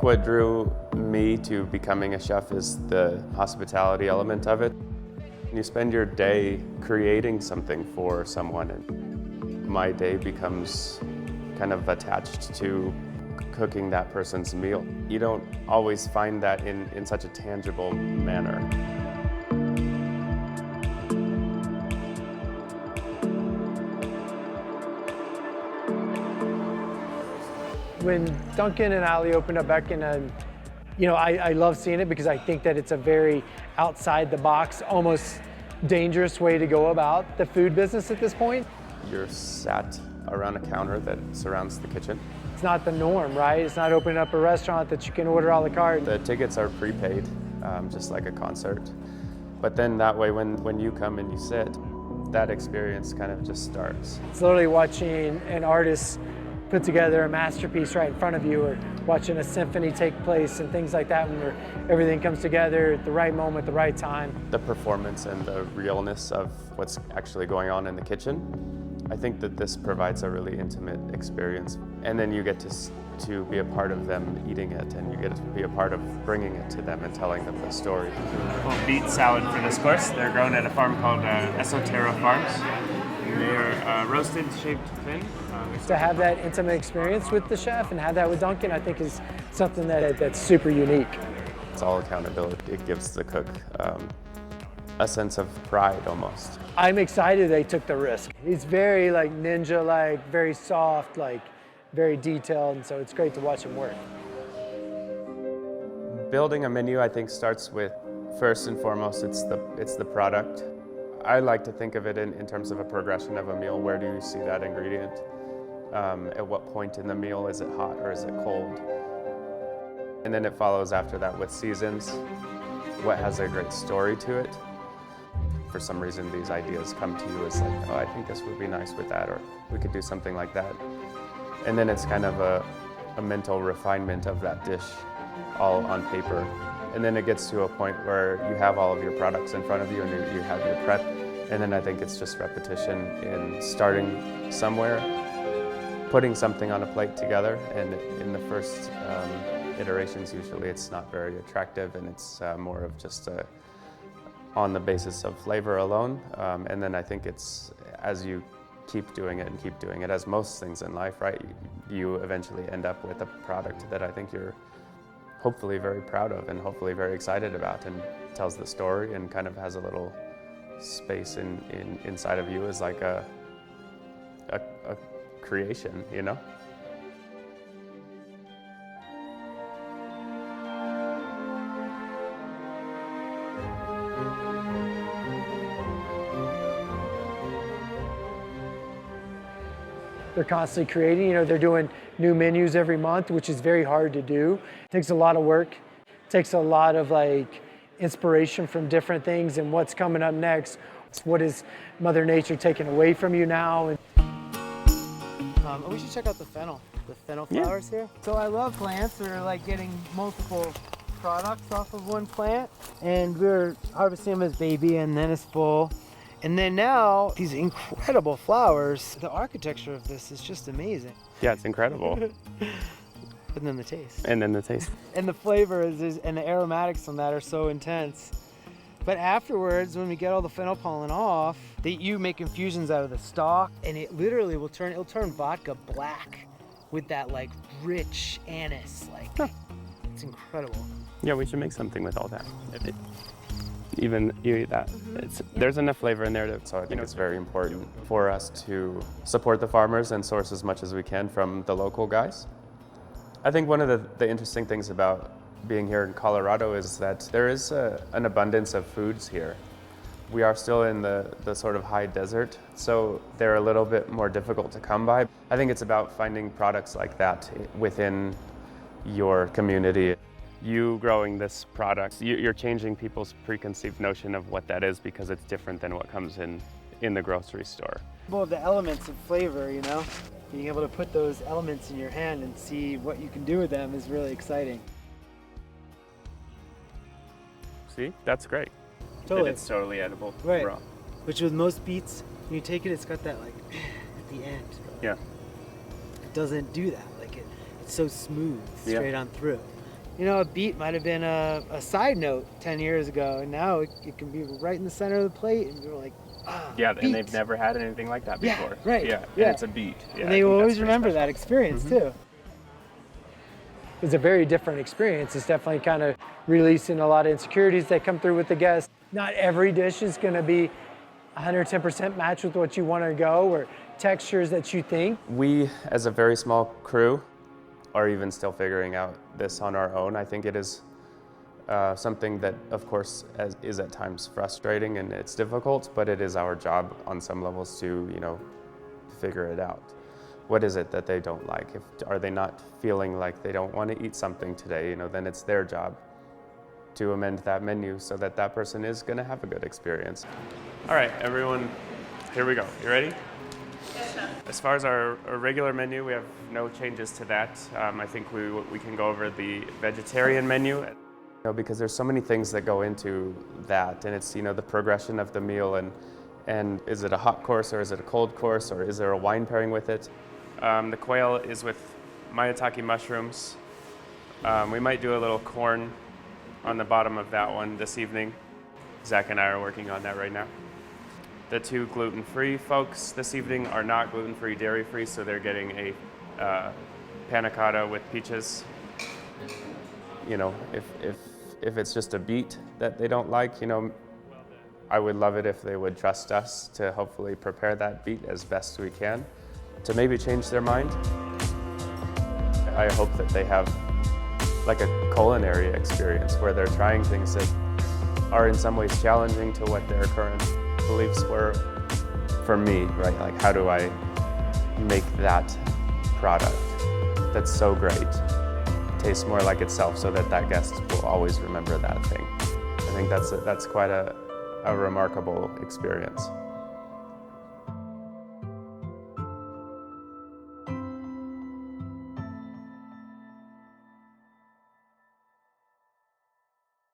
what drew me to becoming a chef is the hospitality element of it. You spend your day creating something for someone, and my day becomes kind of attached to cooking that person's meal. You don't always find that in such a tangible manner. When Duncan and Ali opened up Beckon, I love seeing it because I think that it's a very outside the box, almost dangerous way to go about the food business at this point. You're sat around a counter that surrounds the kitchen. It's not the norm, right? It's not opening up a restaurant that you can order a la carte. The tickets are prepaid, just like a concert. But then that way, when you come and you sit, that experience kind of just starts. It's literally watching an artist put together a masterpiece right in front of you, or watching a symphony take place and things like that, where everything comes together at the right moment, the right time. The performance and the realness of what's actually going on in the kitchen, I think that this provides a really intimate experience. And then you get to be a part of them eating it, and you get to be a part of bringing it to them and telling them the story. Well, beet salad for this course. They're grown at a farm called Esotero Farms. They're roasted, shaped thin. To have that intimate experience with the chef and have that with Duncan, I think is something that's super unique. It's all accountability. It gives the cook a sense of pride almost. I'm excited they took the risk. It's very ninja-like, very soft, very detailed, and so it's great to watch him work. Building a menu, I think, starts with, first and foremost, it's the product. I like to think of it in terms of a progression of a meal. Where do you see that ingredient? At what point in the meal is it hot or is it cold? And then it follows after that with seasons. What has a great story to it? For some reason, these ideas come to you as like, oh, I think this would be nice with that, or we could do something like that. And then it's kind of a mental refinement of that dish all on paper. And then it gets to a point where you have all of your products in front of you and you have your prep. And then I think it's just repetition in starting somewhere, putting something on a plate together. And in the first iterations, usually it's not very attractive, and it's more of just on the basis of flavor alone. And then I think it's as you keep doing it, as most things in life, right? You eventually end up with a product that I think you're hopefully very proud of and hopefully very excited about, and tells the story and kind of has a little space inside of you as like a creation, you know? They're constantly creating, they're doing new menus every month, which is very hard to do. It takes a lot of work. It takes a lot of inspiration from different things and what's coming up next. What is Mother Nature taking away from you now? We should check out the fennel flowers here. So I love plants. We're getting multiple products off of one plant, and we're harvesting them as baby and then as full. And then now, these incredible flowers. The architecture of this is just amazing. Yeah, it's incredible. And then the taste. And then the taste. And the flavor and the aromatics on that are so intense. But afterwards, when we get all the fennel pollen off, you make infusions out of the stalk, and it literally it'll turn vodka black with that rich anise. It's incredible. Yeah, we should make something with all that. Even you eat that. There's enough flavor in there, so I think it's very important for us to support the farmers and source as much as we can from the local guys. I think one of the interesting things about being here in Colorado is that there is an abundance of foods here. We are still in the sort of high desert, so they're a little bit more difficult to come by. I think it's about finding products like that within your community. You growing this product, you're changing people's preconceived notion of what that is, because it's different than what comes in the grocery store. Well, the elements of flavor, being able to put those elements in your hand and see what you can do with them is really exciting. See, that's great. Totally. And it's totally edible. Right. Raw. Which with most beets, when you take it, it's got that at the end. Yeah. It doesn't do that. It's so smooth, straight on through. You know, a beet might have been a side note 10 years ago, and now it can be right in the center of the plate, and you're like, ah, Yeah, beet. and they've never had anything like that Yeah, before. right, Yeah, yeah. and it's a beet. Yeah, And I they think will that's always pretty remember special. that experience too. It's a very different experience. It's definitely kind of releasing a lot of insecurities that come through with the guests. Not every dish is going to be 110% match with what you want to go, or textures that you think. We, as a very small crew, are even still figuring out this on our own. I think it is something that, of course, is at times frustrating and it's difficult, but it is our job on some levels to, figure it out. What is it that they don't like? Are they not feeling like they don't want to eat something today? Then it's their job to amend that menu so that that person is going to have a good experience. All right, everyone, here we go. You ready? Yes, sir. As far as our regular menu, we have no changes to that. I think we can go over the vegetarian menu, because there's so many things that go into that, and it's the progression of the meal, and is it a hot course or is it a cold course, or is there a wine pairing with it? The quail is with maitake mushrooms. We might do a little corn on the bottom of that one this evening. Zach and I are working on that right now. The two gluten-free folks this evening are not gluten-free, dairy-free, so they're getting a panna cotta with peaches. If it's just a beet that they don't like, I would love it if they would trust us to hopefully prepare that beet as best we can to maybe change their mind. I hope that they have like a culinary experience where they're trying things that are in some ways challenging to what their current beliefs were. For me, right, like how do I make that product that's so great taste more like itself so that that guest will always remember that thing. I think that's quite a remarkable experience.